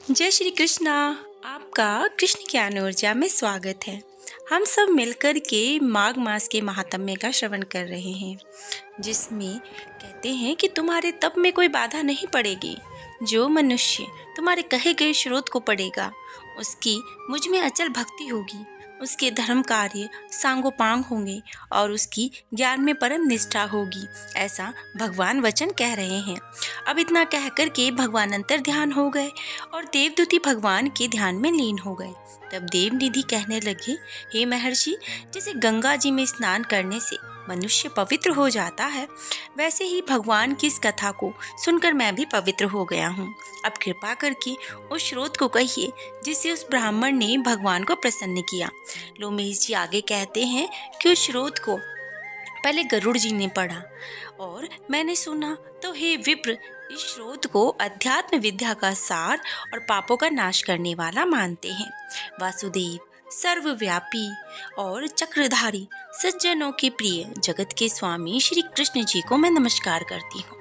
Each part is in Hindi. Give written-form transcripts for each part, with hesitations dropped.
जय श्री कृष्णा। आपका कृष्ण ज्ञान ऊर्जा में स्वागत है। हम सब मिलकर के माघ मास के महात्म्य का श्रवण कर रहे हैं, जिसमें कहते हैं कि तुम्हारे तप में कोई बाधा नहीं पड़ेगी। जो मनुष्य तुम्हारे कहे गए स्रोत को पढ़ेगा, उसकी मुझ में अचल भक्ति होगी, उसके धर्म कार्य सांगोपांग होंगे और उसकी ज्ञान में परम निष्ठा होगी, ऐसा भगवान वचन कह रहे हैं। अब इतना कहकर के भगवान अंतर ध्यान हो गए और देवदूती भगवान के ध्यान में लीन हो गए। तब देवनिधि कहने लगे, हे महर्षि, जैसे गंगा जी में स्नान करने से मनुष्य पवित्र हो जाता है, वैसे ही भगवान की इस कथा को सुनकर मैं भी पवित्र हो गया हूँ। अब कृपा करके उस स्रोत को कहिए जिससे उस ब्राह्मण ने भगवान को प्रसन्न किया। लोमेश जी आगे कहते हैं कि उस स्रोत को पहले गरुड़ जी ने पढ़ा और मैंने सुना, तो हे विप्र, इस स्रोत को अध्यात्म विद्या का सार और पापों का नाश करने वाला मानते हैं। वासुदेव, सर्वव्यापी और चक्रधारी, सज्जनों के प्रिय जगत के स्वामी श्री कृष्ण जी को मैं नमस्कार करती हूँ।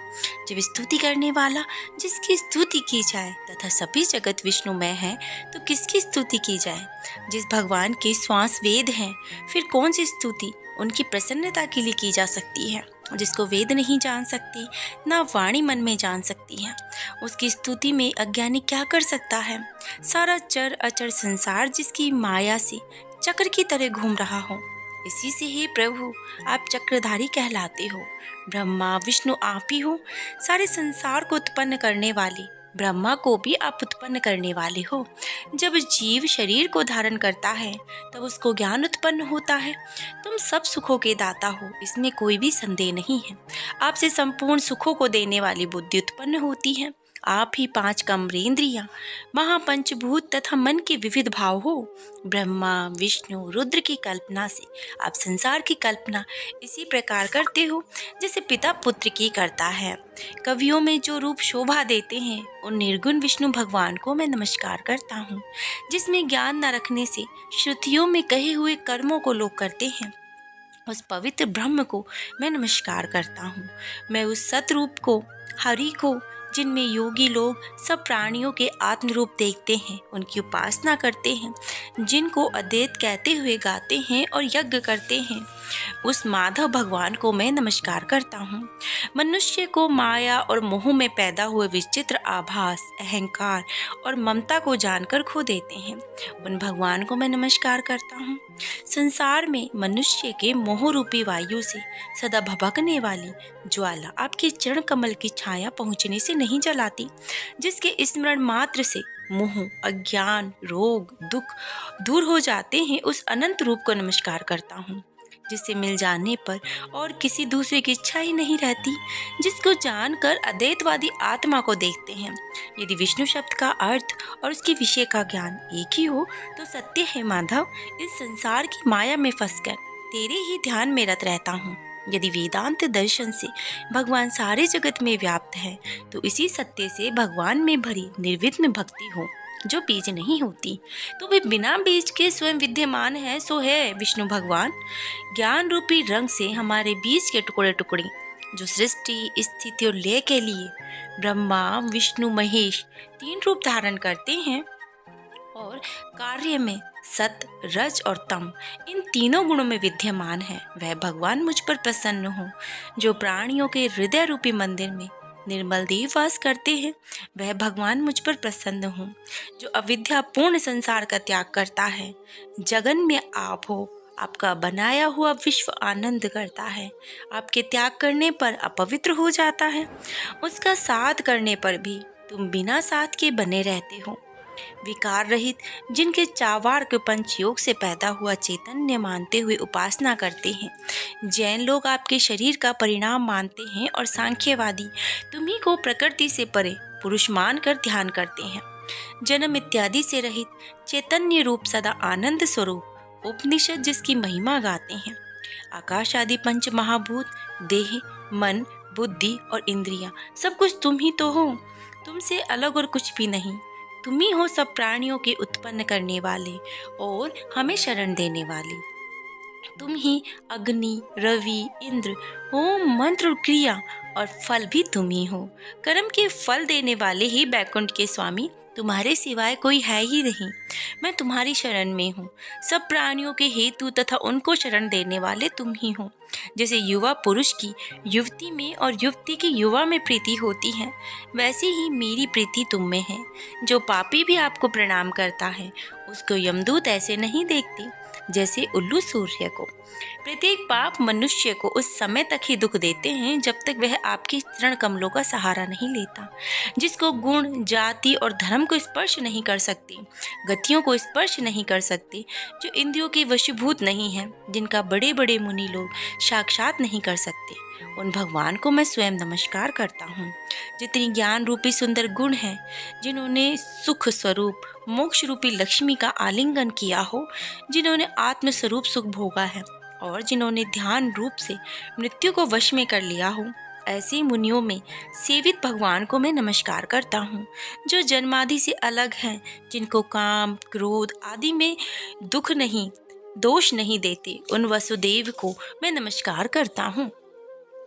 जब स्तुति करने वाला जिसकी स्तुति की जाए तथा सभी जगत विष्णुमय है, तो किसकी स्तुति की जाए? जिस भगवान के श्वास वेद हैं, फिर कौन सी स्तुति उनकी प्रसन्नता के लिए की जा सकती है? जिसको वेद नहीं जान सकती, ना वाणी मन में जान सकती है, उसकी स्तुति में अज्ञानी क्या कर सकता है? सारा चर अचर संसार जिसकी माया से चक्र की तरह घूम रहा हो, इसी से ही प्रभु आप चक्रधारी कहलाते हो। ब्रह्मा विष्णु आप ही हो। सारे संसार को उत्पन्न करने वाले ब्रह्मा को भी आप उत्पन्न करने वाले हो। जब जीव शरीर को धारण करता है, तब उसको ज्ञान उत्पन्न होता है। तुम सब सुखों के दाता हो, इसमें कोई भी संदेह नहीं है। आपसे संपूर्ण सुखों को देने वाली बुद्धि उत्पन्न होती है। आप ही पांच कमरेंद्रियां, महापंचभूत तथा मन के विविध भाव हो। ब्रह्मा विष्णु रुद्र की कल्पना से आप संसार की कल्पना इसी प्रकार करते हो जैसे पिता पुत्र की करता है। कवियों में जो रूप शोभा देते हैं, उन निर्गुण विष्णु भगवान को मैं नमस्कार करता हूँ। जिसमें ज्ञान न रखने से श्रुतियों में कहे हुए कर्मों को लोग करते हैं, उस पवित्र ब्रह्म को मैं नमस्कार करता हूँ। मैं उस सतरूप को, हरि को, जिनमें योगी लोग सब प्राणियों के आत्म रूप देखते हैं, उनकी उपासना करते हैं, जिनको अद्वैत कहते हुए गाते हैं और यज्ञ करते हैं, उस माधव भगवान को मैं नमस्कार करता हूँ। मनुष्य को माया और मोह में पैदा हुए विचित्र आभास, अहंकार और ममता को जानकर खो देते हैं, उन भगवान को मैं नमस्कार करता हूँ। संसार में मनुष्य के मोह रूपी वायु से सदा भभकने वाली ज्वाला आपके चरण कमल की छाया पहुँचने से नहीं जलाती। जिसके स्मरण मात्र से मोह, अज्ञान, रोग, दुख दूर हो जाते हैं, उस अनंत रूप को नमस्कार करता हूँ। जिससे मिल जाने पर और किसी दूसरे की इच्छा ही नहीं रहती, जिसको जानकर अद्वैतवादी आत्मा को देखते हैं। यदि विष्णु शब्द का अर्थ और उसके विषय का ज्ञान एक ही हो, तो सत्य है माधव, इस संसार की माया में फंसकर तेरे ही ध्यान में रत रहता हूँ। यदि वेदांत दर्शन से भगवान सारे जगत में व्याप्त है, तो इसी सत्य से भगवान में भरी निर्विघ्न भक्ति हो, जो बीज नहीं होती, तो वे बिना बीज के स्वयं विद्यमान है, सो है विष्णु भगवान। ज्ञान रूपी रंग से हमारे बीज के टुकड़े टुकड़े, जो सृष्टि स्थिति और लय के लिए ब्रह्मा विष्णु महेश तीन रूप धारण करते हैं, और कार्य में सत रज और तम इन तीनों गुणों में विद्यमान है, वह भगवान मुझ पर प्रसन्न हो। जो प्राणियों के हृदय रूपी मंदिर में निर्मल देव वास करते हैं, वह भगवान मुझ पर प्रसन्न हो। जो अविद्या पूर्ण संसार का त्याग करता है, जगन में आप हो, आपका बनाया हुआ विश्व आनंद करता है, आपके त्याग करने पर अपवित्र हो जाता है, उसका साथ करने पर भी तुम बिना साथ के बने रहते हो। विकार रहित, जिनके चावार के पंच योग से पैदा हुआ चैतन्य मानते हुए उपासना करते हैं। जैन लोग आपके शरीर का परिणाम मानते हैं और सांख्यवादी तुम्ही को प्रकृति से परे पुरुष मानकर ध्यान करते हैं। जन्म इत्यादि से रहित चैतन्य रूप सदा आनंद स्वरूप उपनिषद जिसकी महिमा गाते हैं। आकाश आदि पंच महाभूत, देह, मन, बुद्धि और इंद्रियां सब कुछ तुम ही तो हो, तुमसे अलग और कुछ भी नहीं। तुम ही हो सब प्राणियों के उत्पन्न करने वाले और हमें शरण देने वाले। तुम ही अग्नि, रवि, इंद्र हो, मंत्र, क्रिया और फल भी तुम ही हो। कर्म के फल देने वाले ही बैकुंठ के स्वामी तुम्हारे सिवाय कोई है ही नहीं। मैं तुम्हारी शरण में हूँ। सब प्राणियों के हेतु तथा उनको शरण देने वाले तुम ही हो। जैसे युवा पुरुष की युवती में और युवती की युवा में प्रीति होती है, वैसे ही मेरी प्रीति तुम में है। जो पापी भी आपको प्रणाम करता है, उसको यमदूत ऐसे नहीं देखते जैसे उल्लू सूर्य को। प्रत्येक पाप मनुष्य को उस समय तक ही दुख देते हैं जब तक वह आपके चरण कमलों का सहारा नहीं लेता। जिसको गुण, जाति और धर्म को स्पर्श नहीं कर सकते, गतियों को स्पर्श नहीं कर सकते, जो इंद्रियों के वशीभूत नहीं है, जिनका बड़े बड़े मुनि लोग साक्षात नहीं कर सकते, उन भगवान को मैं स्वयं नमस्कार करता हूँ। जितनी ज्ञान रूपी सुंदर गुण हैं, जिन्होंने सुख स्वरूप मोक्ष रूपी लक्ष्मी का आलिंगन किया हो, जिन्होंने आत्म स्वरूप सुख भोगा है और जिन्होंने ध्यान रूप से मृत्यु को वश में कर लिया हो, ऐसे मुनियों में सेवित भगवान को मैं नमस्कार करता हूँ। जो जन्मादि से अलग हैं, जिनको काम, क्रोध आदि में दुख नहीं, दोष नहीं देते, उन वसुदेव को मैं नमस्कार करता हूँ।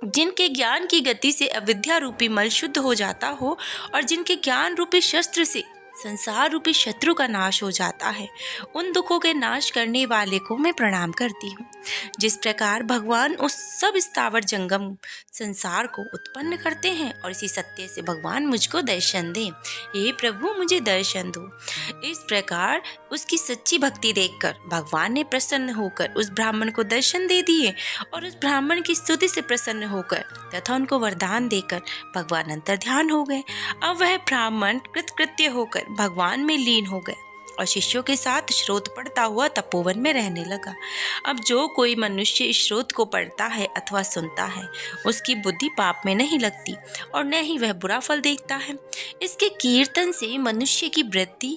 जिनके ज्ञान की गति से अविद्या रूपी मल शुद्ध हो जाता हो और जिनके ज्ञान रूपी शस्त्र से संसार रूपी शत्रु का नाश हो जाता है, उन दुखों के नाश करने वाले को मैं प्रणाम करती हूँ। जिस प्रकार भगवान उस सब स्थावर जंगम संसार को उत्पन्न करते हैं और इसी सत्य से भगवान मुझको दर्शन दें, हे प्रभु मुझे दर्शन दो। इस प्रकार उसकी सच्ची भक्ति देखकर भगवान ने प्रसन्न होकर उस ब्राह्मण को दर्शन दे दिए और उस ब्राह्मण की स्तुति से प्रसन्न होकर तथा उनको वरदान देकर भगवान अंतर्ध्यान हो गए। अब वह ब्राह्मण कृतकृत्य होकर भगवान में लीन हो गए और शिष्यों के साथ स्रोत पढ़ता हुआ तपोवन में रहने लगा। अब जो कोई मनुष्य इस स्रोत को पढ़ता है अथवा सुनता है, उसकी बुद्धि पाप में नहीं लगती और न ही वह बुरा फल देखता है। इसके कीर्तन से मनुष्य की वृत्ति,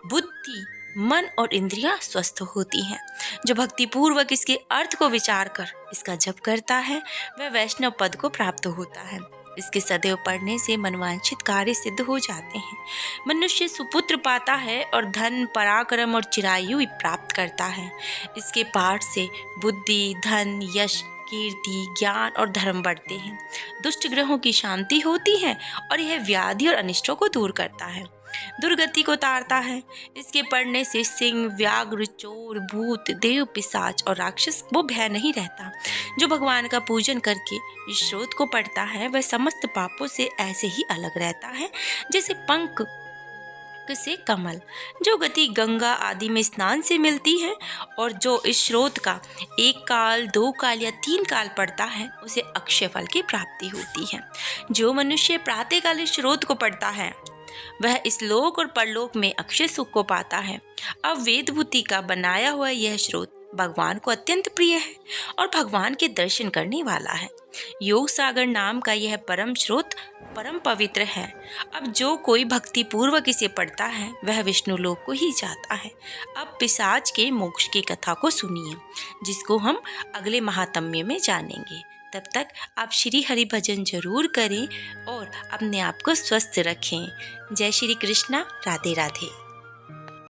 बुद्धि, मन और इंद्रियां स्वस्थ होती हैं। जो भक्ति पूर्वक इसके अर्थ को विचार कर इसका जप करता है, वह वैष्णव पद को प्राप्त होता है। इसके सदैव पढ़ने से मनवांछित कार्य सिद्ध हो जाते हैं। मनुष्य सुपुत्र पाता है और धन, पराक्रम और चिरायु प्राप्त करता है। इसके पाठ से बुद्धि, धन, यश, कीर्ति, ज्ञान और धर्म बढ़ते हैं। दुष्ट ग्रहों की शांति होती है और यह व्याधि और अनिष्टों को दूर करता है, दुर्गति को तारता है। इसके पढ़ने से सिंह, व्याघ्र, चोर, भूत, देव, पिशाच और राक्षस को भय नहीं रहता। जो भगवान का पूजन करके इस स्रोत को पढ़ता है, वह समस्त पापों से ऐसे ही अलग रहता है जैसे पंख से कमल। जो गति गंगा आदि में स्नान से मिलती है और जो इस स्रोत का 1 काल, 2 काल या 3 काल पढ़ता है, उसे अक्षय फल की प्राप्ति होती है। जो मनुष्य प्रातःकाल इस स्रोत को पढ़ता है, वह इस लोक और परलोक में अक्षय सुख को पाता है। अब वेद बुद्धि का बनाया हुआ यह स्रोत भगवान को अत्यंत प्रिय है और भगवान के दर्शन करने वाला है। योग सागर नाम का यह परम स्रोत परम पवित्र है। अब जो कोई भक्ति पूर्वक इसे पढ़ता है, वह विष्णु लोक को ही जाता है। अब पिशाच के मोक्ष की कथा को सुनिए, जिसको हम अगले महात्म्य में जानेंगे। तब तक आप श्री हरि भजन जरूर करें और अपने आप को स्वस्थ रखें। जय श्री कृष्णा। राधे राधे।